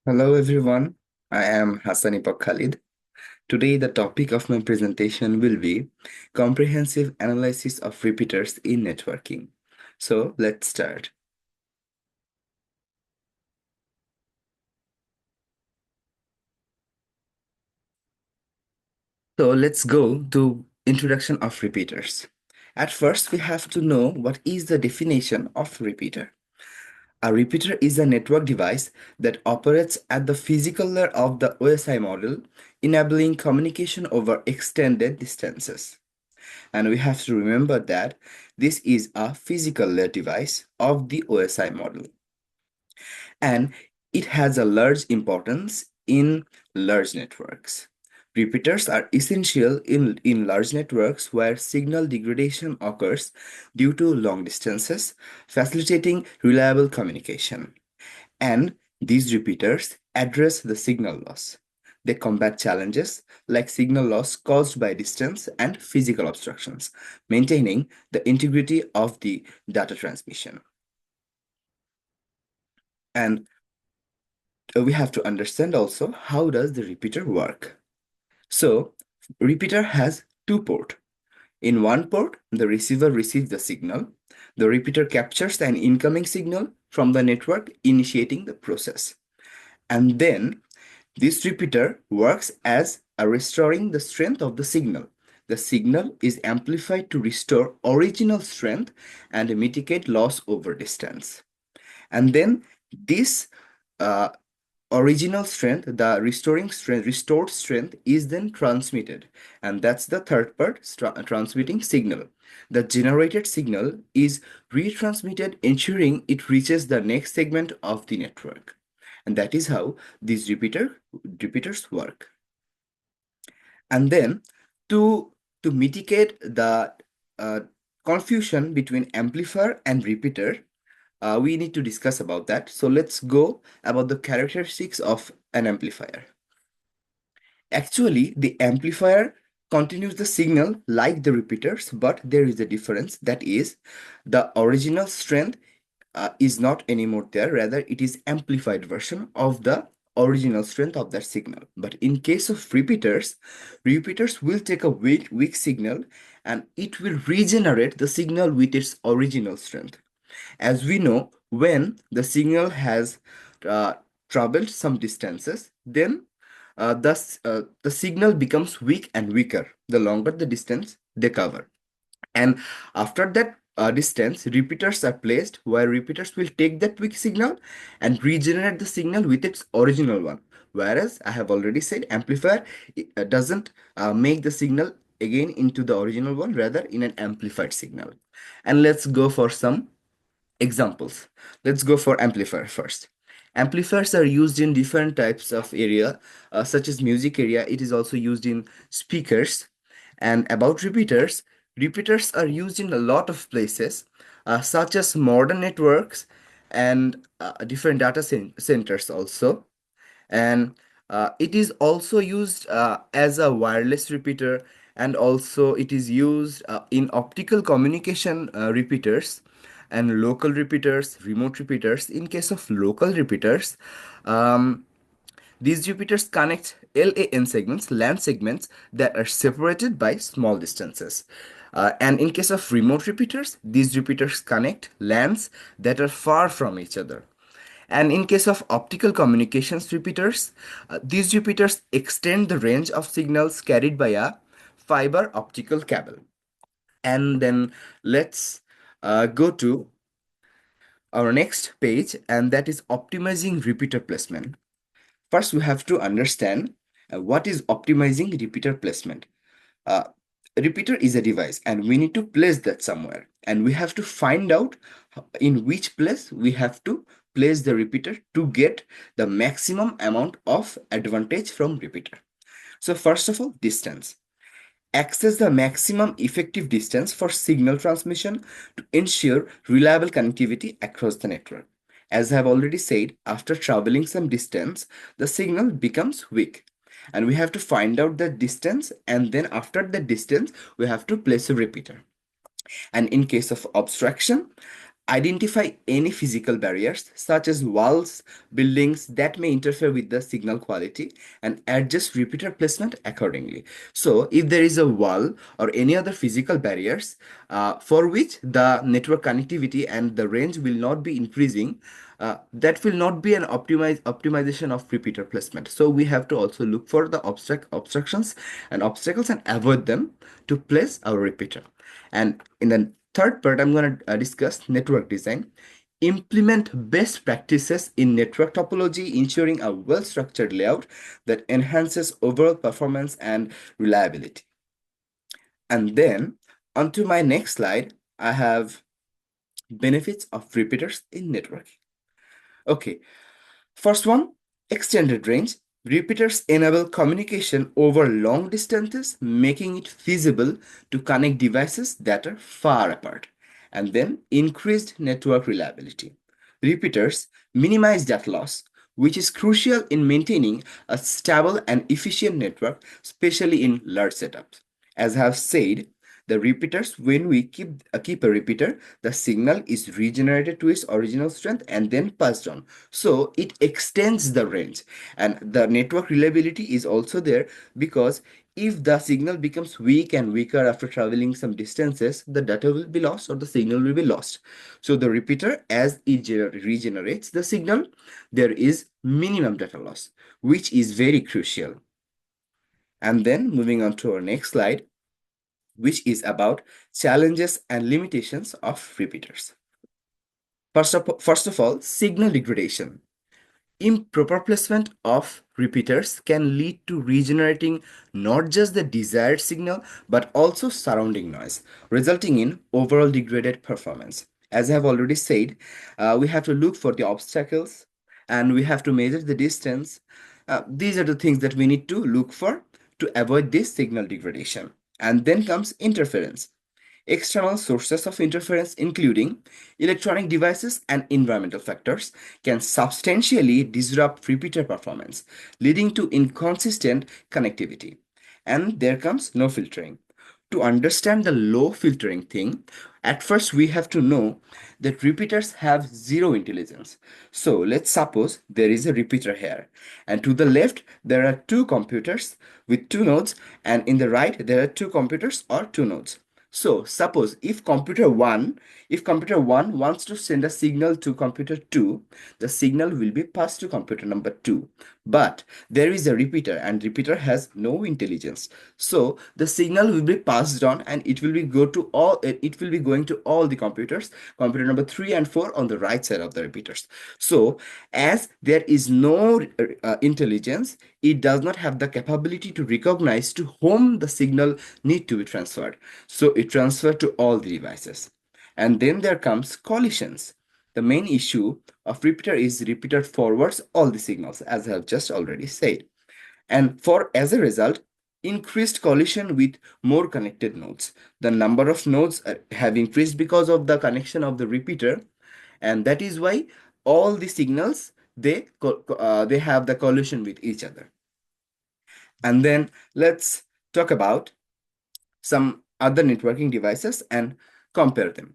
Hello everyone, I am Hassanipa Khalid. Today the topic of my presentation will be comprehensive analysis of repeaters in networking. So let's start. So let's go to introduction of repeaters. At first we have to know what is the definition of repeater. A repeater is a network device that operates at the physical layer of the OSI model, enabling communication over extended distances. And we have to remember that this is a physical layer device of the OSI model. And it has a large importance in large networks. Repeaters are essential in large networks where signal degradation occurs due to long distances, facilitating reliable communication. And these repeaters address the signal loss. They combat challenges like signal loss caused by distance and physical obstructions, maintaining the integrity of the data transmission. And we have to understand also how does the repeater work. So, repeater has two ports. In one port, the receiver receives the signal. The repeater captures an incoming signal from the network, initiating the process. And then this repeater works as a restoring the strength of the signal. The signal is amplified to restore original strength and mitigate loss over distance. And then this uh, original strength, the restoring strength, restored strength is then transmitted. And that's the third part, transmitting signal. The generated signal is retransmitted, ensuring it reaches the next segment of the network. And that is how these repeaters work. And then to mitigate the uh, confusion between amplifier and repeater, we need to discuss about that. So let's go about the characteristics of an amplifier. Actually, the amplifier continues the signal like the repeaters, but there is a difference. That is, the original strength is not anymore there. Rather, it is amplified version of the original strength of that signal. But in case of repeaters, repeaters will take a weak signal and it will regenerate the signal with its original strength. As we know, when the signal has uh, traveled some distances, then the signal becomes weak and weaker the longer the distance they cover. And after that distance, repeaters are placed where repeaters will take that weak signal and regenerate the signal with its original one. Whereas I have already said amplifier doesn't make the signal again into the original one, rather in an amplified signal. And let's go for some examples. Let's go for amplifier first. Amplifiers are used in different types of area, such as music area. It is also used in speakers. And about repeaters, repeaters are used in a lot of places, such as modern networks and different centers also. And it is also used as a wireless repeater, and also it is used in optical communication repeaters and local repeaters, remote repeaters. In case of local repeaters, um, these repeaters connect LAN segments, LAN segments that are separated by small distances. And in case of remote repeaters, these repeaters connect LANs that are far from each other. And in case of optical communications repeaters, these repeaters extend the range of signals carried by a fiber optical cable. And then let's go to our next page, and that is optimizing repeater placement. First, we have to understand what is optimizing repeater placement. Uh, Repeater is a device, and we need to place that somewhere. And we have to find out in which place we have to place the repeater to get the maximum amount of advantage from repeater. So first of all, distance. Access the maximum effective distance for signal transmission to ensure reliable connectivity across the network. As I have already said, after traveling some distance, the signal becomes weak. And we have to find out the distance, and then after the distance, we have to place a repeater. And in case of obstruction, identify any physical barriers such as walls, buildings that may interfere with the signal quality and adjust repeater placement accordingly. So if there is a wall or any other physical barriers for which the network connectivity and the range will not be increasing, that will not be an optimization of repeater placement. So we have to also look for the obstructions and obstacles and avoid them to place our repeater. And in the third part, I'm going to discuss network design. Implement best practices in network topology, ensuring a well-structured layout that enhances overall performance and reliability. And then, onto my next slide, I have benefits of repeaters in networking. Okay, first one, extended range. Repeaters enable communication over long distances, making it feasible to connect devices that are far apart. And then increased network reliability. Repeaters minimize data loss, which is crucial in maintaining a stable and efficient network, especially in large setups. As I have said, the repeaters, when we keep a repeater, the signal is regenerated to its original strength and then passed on. So it extends the range, and the network reliability is also there because if the signal becomes weak and weaker after traveling some distances, the data will be lost or the signal will be lost. So the repeater, as it regenerates the signal, there is minimum data loss, which is very crucial. And then moving on to our next slide, which is about challenges and limitations of repeaters. First of all, signal degradation. Improper placement of repeaters can lead to regenerating not just the desired signal but also surrounding noise, resulting in overall degraded performance. As I have already said, we have to look for the obstacles and we have to measure the distance. These are the things that we need to look for to avoid this signal degradation. And then comes interference. External sources of interference, including electronic devices and environmental factors, can substantially disrupt repeater performance, leading to inconsistent connectivity. And there comes no filtering. To understand the low filtering thing, at first we have to know that repeaters have zero intelligence. So let's suppose there is a repeater here, and to the left there are two computers with two nodes, and in the right there are two computers or two nodes. So suppose if computer 1 wants to send a signal to computer 2, the signal will be passed to computer number 2. But there is a repeater and repeater has no intelligence. So the signal will be passed on and it will be going to all the computers, computer number 3 and 4 on the right side of the repeaters. So as there is no intelligence, it does not have the capability to recognize to whom the signal need to be transferred. So it transferred to all the devices. And then there comes collisions. The main issue of repeater is repeater forwards all the signals, as I have just already said. And as a result, increased collision with more connected nodes. The number of nodes have increased because of the connection of the repeater, and that is why all the signals they have the collision with each other. And then let's talk about some other networking devices and compare them.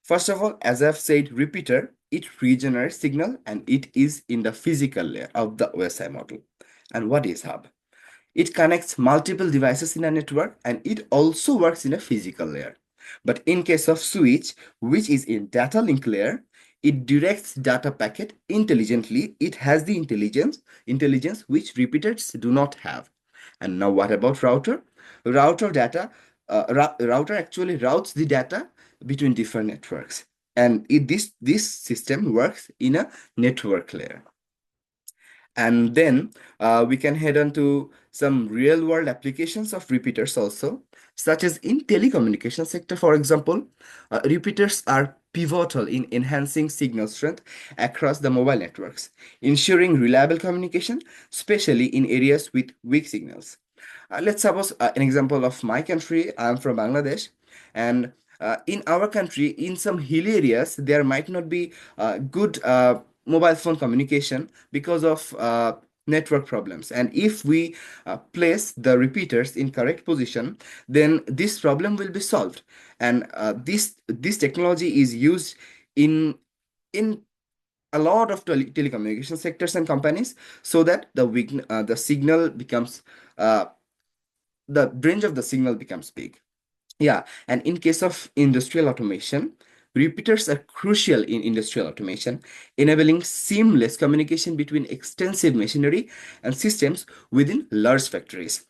First of all, as I've said, repeater, it regenerates signal and it is in the physical layer of the OSI model. And what is hub? It connects multiple devices in a network and it also works in a physical layer. But in case of switch, which is in data link layer, it directs data packet intelligently. It has the intelligence which repeaters do not have. And now what about router? Router actually routes the data between different networks. And this system works in a network layer. And then we can head on to some real world applications of repeaters also, such as in telecommunication sector, for example. Repeaters are pivotal in enhancing signal strength across the mobile networks, ensuring reliable communication, especially in areas with weak signals. Let's suppose an example of my country. I'm from Bangladesh, and in our country, in some hilly areas, there might not be good mobile phone communication because of network problems. And if we place the repeaters in correct position, then this problem will be solved. And this technology is used in in a lot of telecommunication sectors and companies, so that the signal becomes uh, the range of the signal becomes big. Yeah, and in case of industrial automation, repeaters are crucial in industrial automation, enabling seamless communication between extensive machinery and systems within large factories.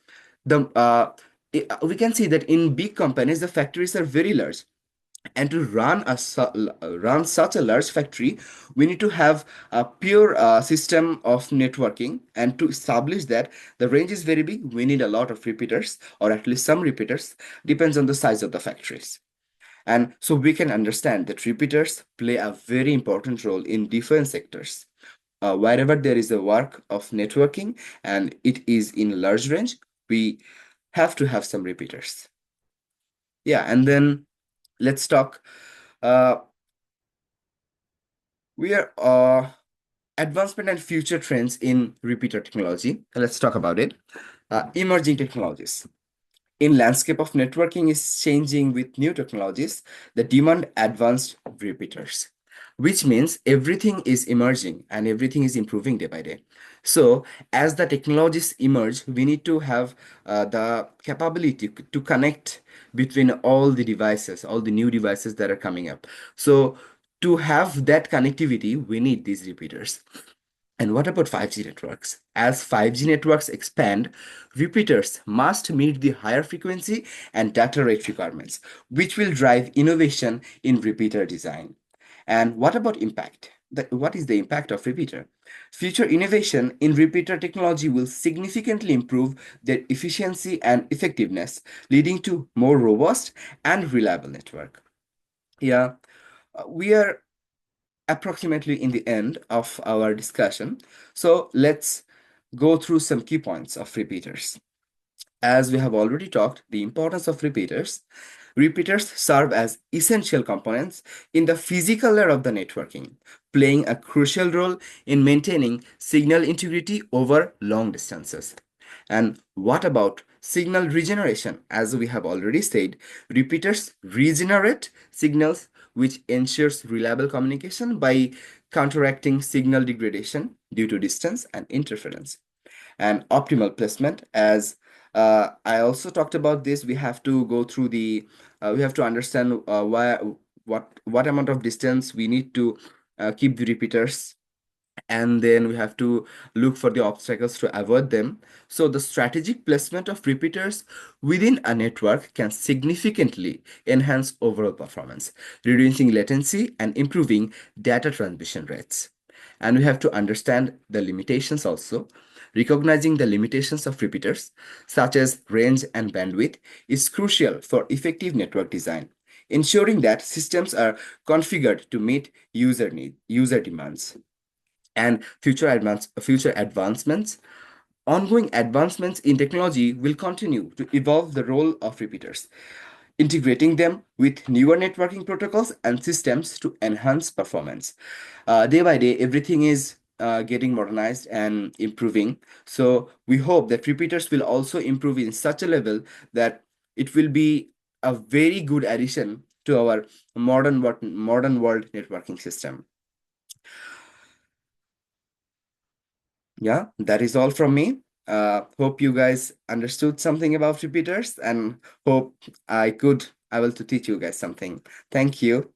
We can see that in big companies, the factories are very large, and to run such a large factory, we need to have a pure system of networking. And to establish that the range is very big, we need a lot of repeaters, or at least some repeaters, depends on the size of the factories. And so we can understand that repeaters play a very important role in different sectors. Wherever there is a work of networking and it is in large range, we have to have some repeaters. Yeah, and then let's talk. Uh, we are advancement and future trends in repeater technology. Let's talk about it. Emerging technologies. In landscape of networking is changing with new technologies that demand advanced repeaters, which means everything is emerging and everything is improving day by day. So as the technologies emerge, we need to have the capability to connect between all the devices, all the new devices that are coming up. So to have that connectivity, we need these repeaters. And what about 5G networks? As 5G networks expand, repeaters must meet the higher frequency and data rate requirements, which will drive innovation in repeater design. And what about impact? What is the impact of repeater? Future innovation in repeater technology will significantly improve their efficiency and effectiveness, leading to more robust and reliable network. Yeah, we are approximately in the end of our discussion. So let's go through some key points of repeaters. As we have already talked, the importance of repeaters. Repeaters serve as essential components in the physical layer of the networking, playing a crucial role in maintaining signal integrity over long distances. And what about signal regeneration? As we have already said, repeaters regenerate signals, which ensures reliable communication by counteracting signal degradation due to distance and interference. And optimal placement, as I also talked about this, we have to go through we have to understand what amount of distance we need to keep the repeaters, and then we have to look for the obstacles to avoid them. So the strategic placement of repeaters within a network can significantly enhance overall performance, reducing latency and improving data transmission rates. And we have to understand the limitations also. Recognizing the limitations of repeaters, such as range and bandwidth, is crucial for effective network design, ensuring that systems are configured to meet user demands. And future advancements. Ongoing advancements in technology will continue to evolve the role of repeaters, integrating them with newer networking protocols and systems to enhance performance. Day by day, everything is getting modernized and improving. So we hope that repeaters will also improve in such a level that it will be a very good addition to our modern world networking system. Yeah, that is all from me. Hope you guys understood something about repeaters, and hope I will to teach you guys something. Thank you.